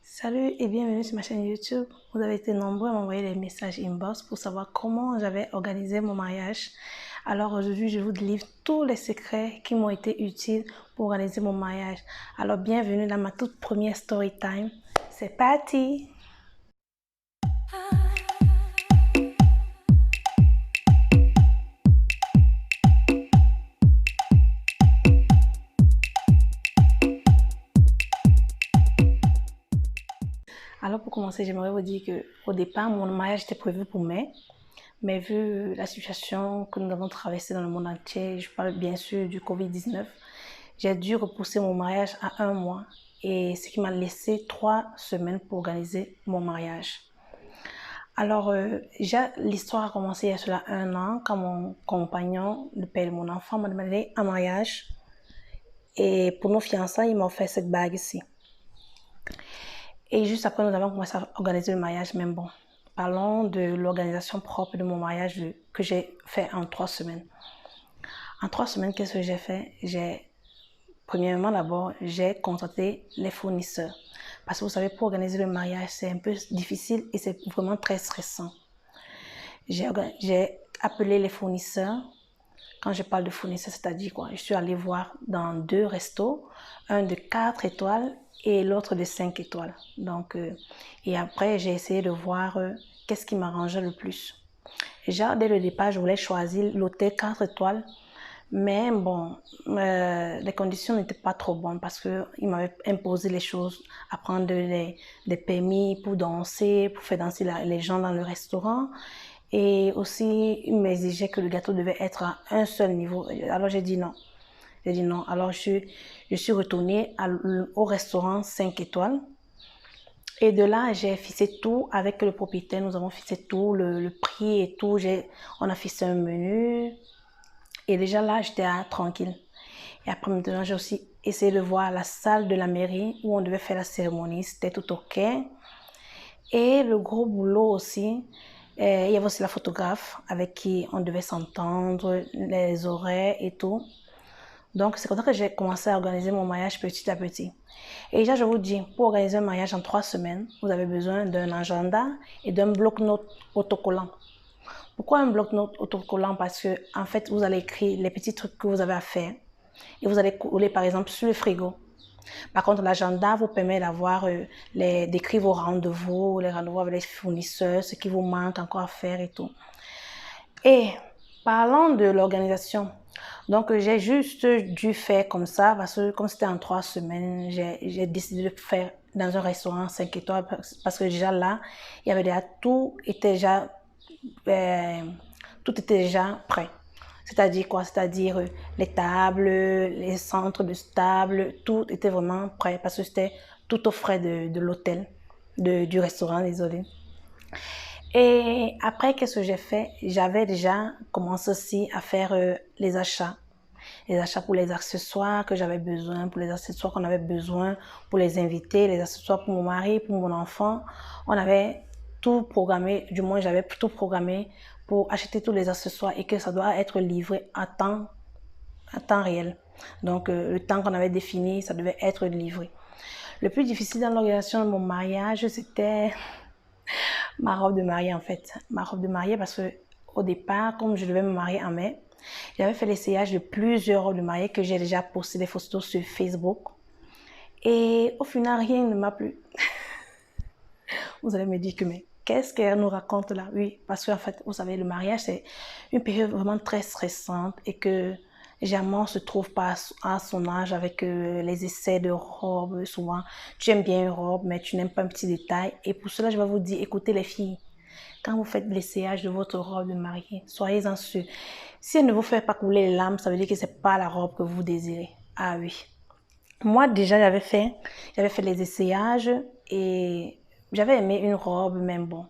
Salut et bienvenue sur ma chaîne YouTube. Vous avez été nombreux à m'envoyer des messages inbox pour savoir comment j'avais organisé mon mariage. Alors aujourd'hui, je vous délivre tous les secrets qui m'ont été utiles pour organiser mon mariage. Alors bienvenue dans ma toute première story time. C'est parti! Alors pour commencer, j'aimerais vous dire qu'au départ, mon mariage était prévu pour mai. Mais vu la situation que nous avons traversée dans le monde entier, je parle bien sûr du Covid-19, j'ai dû repousser mon mariage à 1 mois et ce qui m'a laissé 3 semaines pour organiser mon mariage. Alors, déjà, l'histoire a commencé il y a cela 1 an quand mon compagnon, le père de mon enfant, m'a demandé un mariage et pour nos fiançailles, il m'a offert cette bague ici. Et juste après, nous avons commencé à organiser le mariage, même bon. Parlons de l'organisation propre de mon mariage que j'ai fait en 3 semaines. En 3 semaines, qu'est-ce que j'ai fait? Premièrement, d'abord, j'ai contacté les fournisseurs. Parce que vous savez, pour organiser le mariage, c'est un peu difficile et c'est vraiment très stressant. J'ai appelé les fournisseurs. Quand je parle de fournisseurs, c'est-à-dire quoi? Je suis allée voir dans 2 restos, un de 4 étoiles et l'autre de 5 étoiles. Donc, et après, j'ai essayé de voir qu'est-ce qui m'arrangeait le plus. Déjà, dès le départ, je voulais choisir l'hôtel 4 étoiles, mais bon, les conditions n'étaient pas trop bonnes parce qu'il m'avait imposé les choses, à prendre des permis pour danser, pour faire danser les gens dans le restaurant. Et aussi, il m'exigeait que le gâteau devait être à un seul niveau. Alors j'ai dit non. J'ai dit non. Alors je suis retournée au restaurant 5 étoiles. Et de là, j'ai fixé tout avec le propriétaire. Nous avons fixé tout, le prix et tout. On a fixé un menu. Et déjà là, j'étais tranquille. Et après, maintenant, j'ai aussi essayé de voir la salle de la mairie où on devait faire la cérémonie. C'était tout OK. Et le gros boulot aussi, il y avait aussi la photographe avec qui on devait s'entendre, les horaires et tout. Donc, c'est comme ça que j'ai commencé à organiser mon mariage petit à petit. Et déjà, je vous dis, pour organiser un mariage en 3 semaines, vous avez besoin d'un agenda et d'un bloc-notes autocollant. Pourquoi un bloc-notes autocollant? Parce que, en fait, vous allez écrire les petits trucs que vous avez à faire et vous allez coller, par exemple, sur le frigo. Par contre, l'agenda vous permet d'écrire vos rendez-vous, les rendez-vous avec les fournisseurs, ce qui vous manque encore à faire et tout. Et parlant de l'organisation, donc j'ai juste dû faire comme ça parce que comme c'était en 3 semaines, j'ai décidé de faire dans un restaurant 5 étoiles parce que déjà là, il y avait déjà euh, tout était déjà prêt. C'est-à-dire quoi? C'est-à-dire les tables, les centres de table, tout était vraiment prêt parce que c'était tout aux frais de l'hôtel, du restaurant, désolé. Et après, qu'est-ce que j'ai fait? J'avais déjà commencé aussi à faire les achats. Les achats pour les accessoires que j'avais besoin, pour les accessoires qu'on avait besoin, pour les invités, les accessoires pour mon mari, pour mon enfant. On avait tout programmé, du moins j'avais tout programmé pour acheter tous les accessoires et que ça doit être livré à temps réel. Donc le temps qu'on avait défini, ça devait être livré. Le plus difficile dans l'organisation de mon mariage, c'était ma robe de mariée en fait. Ma robe de mariée parce que au départ, comme je devais me marier en mai, j'avais fait l'essayage de plusieurs robes de mariée que j'ai déjà posté des photos sur Facebook. Et au final, rien ne m'a plu. Vous allez me dire que mais qu'est-ce qu'elle nous raconte là? Oui, parce qu'en fait, vous savez, le mariage, c'est une période vraiment très stressante et que jamais on se trouve pas à son âge avec les essais de robes. Souvent, tu aimes bien une robe, mais tu n'aimes pas un petit détail. Et pour cela, je vais vous dire, écoutez les filles, quand vous faites l'essayage de votre robe de mariée, soyez-en sûrs. Si elle ne vous fait pas couler les larmes, ça veut dire que c'est pas la robe que vous désirez. Ah oui. Moi, déjà, j'avais fait les essayages et j'avais aimé une robe, même bon,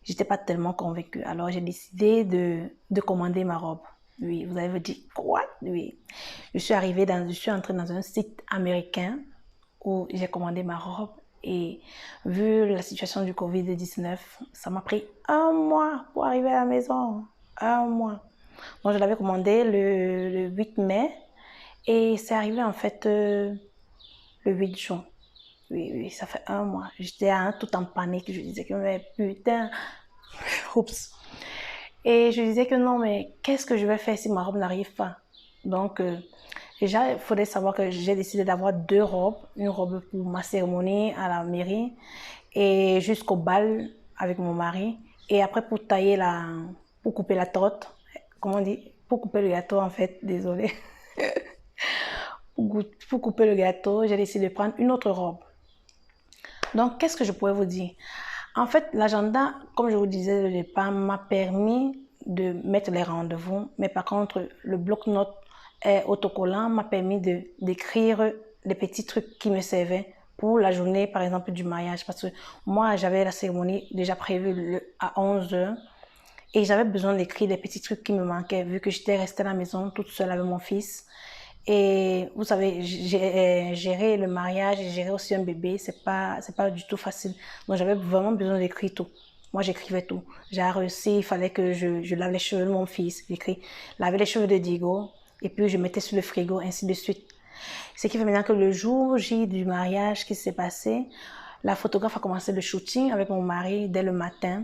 j'étais pas tellement convaincue. Alors, j'ai décidé de commander ma robe. Oui, vous allez vous dire, quoi? Oui. Je suis entrée dans un site américain où j'ai commandé ma robe et vu la situation du Covid-19, ça m'a pris 1 mois pour arriver à la maison. 1 mois. Donc, je l'avais commandé le 8 mai et c'est arrivé en fait le 8 juin. Oui, ça fait 1 mois. J'étais tout en panique. Je disais que, mais putain, oups. Et je disais que non, mais qu'est-ce que je vais faire si ma robe n'arrive pas? Donc, déjà, il faudrait savoir que j'ai décidé d'avoir 2 robes. Une robe pour ma cérémonie à la mairie et jusqu'au bal avec mon mari. Et après, pour couper la torte, comment on dit? Pour couper le gâteau, en fait, désolé. Pour couper le gâteau, j'ai décidé de prendre une autre robe. Donc, qu'est-ce que je pourrais vous dire? En fait, l'agenda, comme je vous disais au départ, m'a permis de mettre les rendez-vous, mais par contre, le bloc-notes autocollant m'a permis d'écrire les petits trucs qui me servaient pour la journée, par exemple, du mariage. Parce que moi, j'avais la cérémonie déjà prévue à 11h et j'avais besoin d'écrire les petits trucs qui me manquaient, vu que j'étais restée à la maison toute seule avec mon fils. Et vous savez, gérer le mariage et gérer aussi un bébé, c'est pas du tout facile. Donc j'avais vraiment besoin d'écrire tout. Moi, j'écrivais tout. J'ai réussi, il fallait que je lave les cheveux de mon fils. J'écris laver les cheveux de Diego et puis je mettais sur le frigo, ainsi de suite. Ce qui fait maintenant que le jour J du mariage qui s'est passé, la photographe a commencé le shooting avec mon mari dès le matin.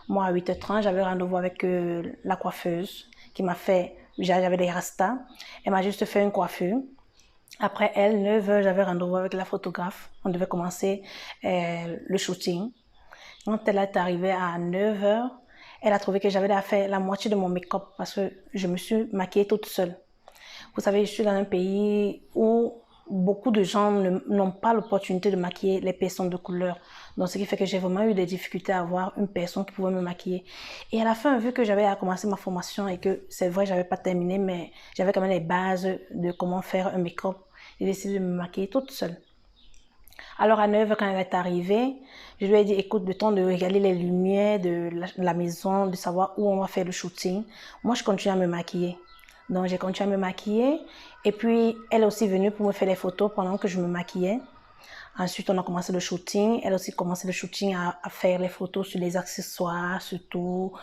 Moi, à 8h30, j'avais rendez-vous avec la coiffeuse qui m'a fait, j'avais des rastas. Elle m'a juste fait une coiffure. Après elle, 9h, j'avais rendez-vous avec la photographe. On devait commencer le shooting. Quand elle est arrivée à 9h, elle a trouvé que j'avais déjà fait la moitié de mon make-up parce que je me suis maquillée toute seule. Vous savez, je suis dans un pays où beaucoup de gens n'ont pas l'opportunité de maquiller les personnes de couleur. Donc, ce qui fait que j'ai vraiment eu des difficultés à avoir une personne qui pouvait me maquiller. Et à la fin, vu que j'avais commencé ma formation et que c'est vrai, j'avais pas terminé, mais j'avais quand même les bases de comment faire un make-up, j'ai décidé de me maquiller toute seule. Alors à 9h, quand elle est arrivée, je lui ai dit, écoute, le temps de regarder les lumières de la maison, de savoir où on va faire le shooting. Moi, je continue à me maquiller. Donc, j'ai continué à me maquiller. Et puis, elle est aussi venue pour me faire des photos pendant que je me maquillais. Ensuite, on a commencé le shooting. Elle a aussi commencé le shooting à faire les photos sur les accessoires, surtout.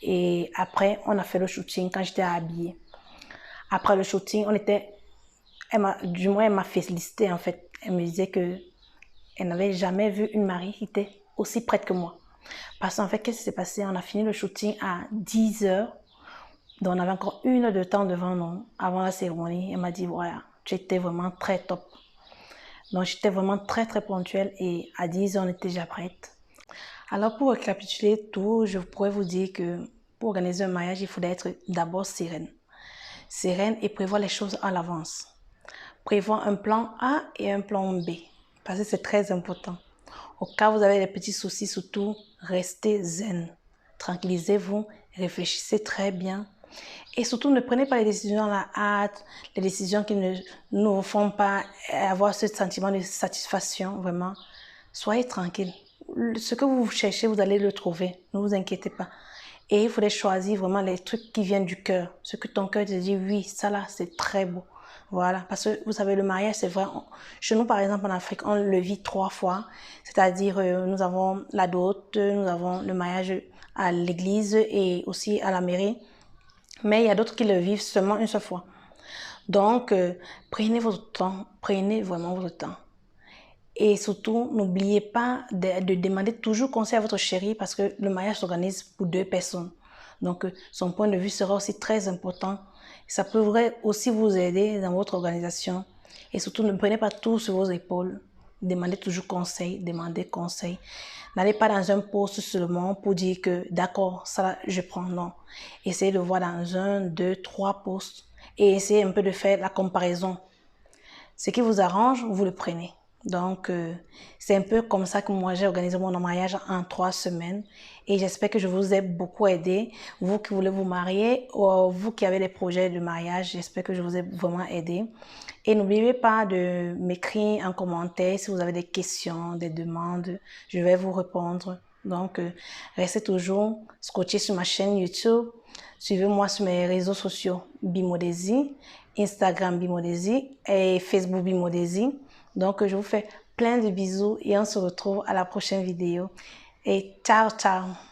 Et après, on a fait le shooting quand j'étais habillée. Après le shooting, elle m'a félicité, en fait. Elle me disait que elle n'avait jamais vu une mariée qui était aussi prête que moi. Parce qu'en fait, qu'est-ce qui s'est passé? On a fini le shooting à 10h. Donc, on avait encore 1 heure de temps devant nous, avant la cérémonie. Elle m'a dit, voilà, tu étais vraiment très top. Donc, j'étais vraiment très, très ponctuelle et à 10h, on était déjà prête. Alors, pour récapituler tout, je pourrais vous dire que pour organiser un mariage, il faudrait être d'abord sereine. Sereine et prévoir les choses à l'avance. Prévoir un plan A et un plan B. Parce que c'est très important. Au cas où vous avez des petits soucis, surtout, restez zen. Tranquillisez-vous, réfléchissez très bien. Et surtout, ne prenez pas les décisions à la hâte, les décisions qui ne nous font pas avoir ce sentiment de satisfaction, vraiment. Soyez tranquille. Ce que vous cherchez, vous allez le trouver. Ne vous inquiétez pas. Et il faudrait choisir vraiment les trucs qui viennent du cœur. Ce que ton cœur te dit, oui, ça là, c'est très beau. Voilà, parce que vous savez, le mariage, c'est vrai. Chez nous, par exemple, en Afrique, on le vit 3 fois. C'est-à-dire, nous avons la dot, nous avons le mariage à l'église et aussi à la mairie. Mais il y a d'autres qui le vivent seulement une seule fois. Donc, prenez votre temps, prenez vraiment votre temps. Et surtout, n'oubliez pas de demander toujours conseil à votre chéri parce que le mariage s'organise pour 2 personnes. Donc, son point de vue sera aussi très important. Ça pourrait aussi vous aider dans votre organisation. Et surtout, ne prenez pas tout sur vos épaules. Demandez toujours conseil, demandez conseil. N'allez pas dans un post seulement pour dire que d'accord, ça je prends. Non. Essayez de voir dans 1, 2, 3 posts et essayez un peu de faire la comparaison. Ce qui vous arrange, vous le prenez. Donc, c'est un peu comme ça que moi, j'ai organisé mon mariage en 3 semaines. Et j'espère que je vous ai beaucoup aidé. Vous qui voulez vous marier, ou vous qui avez des projets de mariage, j'espère que je vous ai vraiment aidé. Et n'oubliez pas de m'écrire en commentaire si vous avez des questions, des demandes. Je vais vous répondre. Donc, restez toujours scotchés sur ma chaîne YouTube. Suivez-moi sur mes réseaux sociaux Bimodesi, Instagram Bimodesi et Facebook Bimodesi. Donc, je vous fais plein de bisous et on se retrouve à la prochaine vidéo. Et ciao, ciao!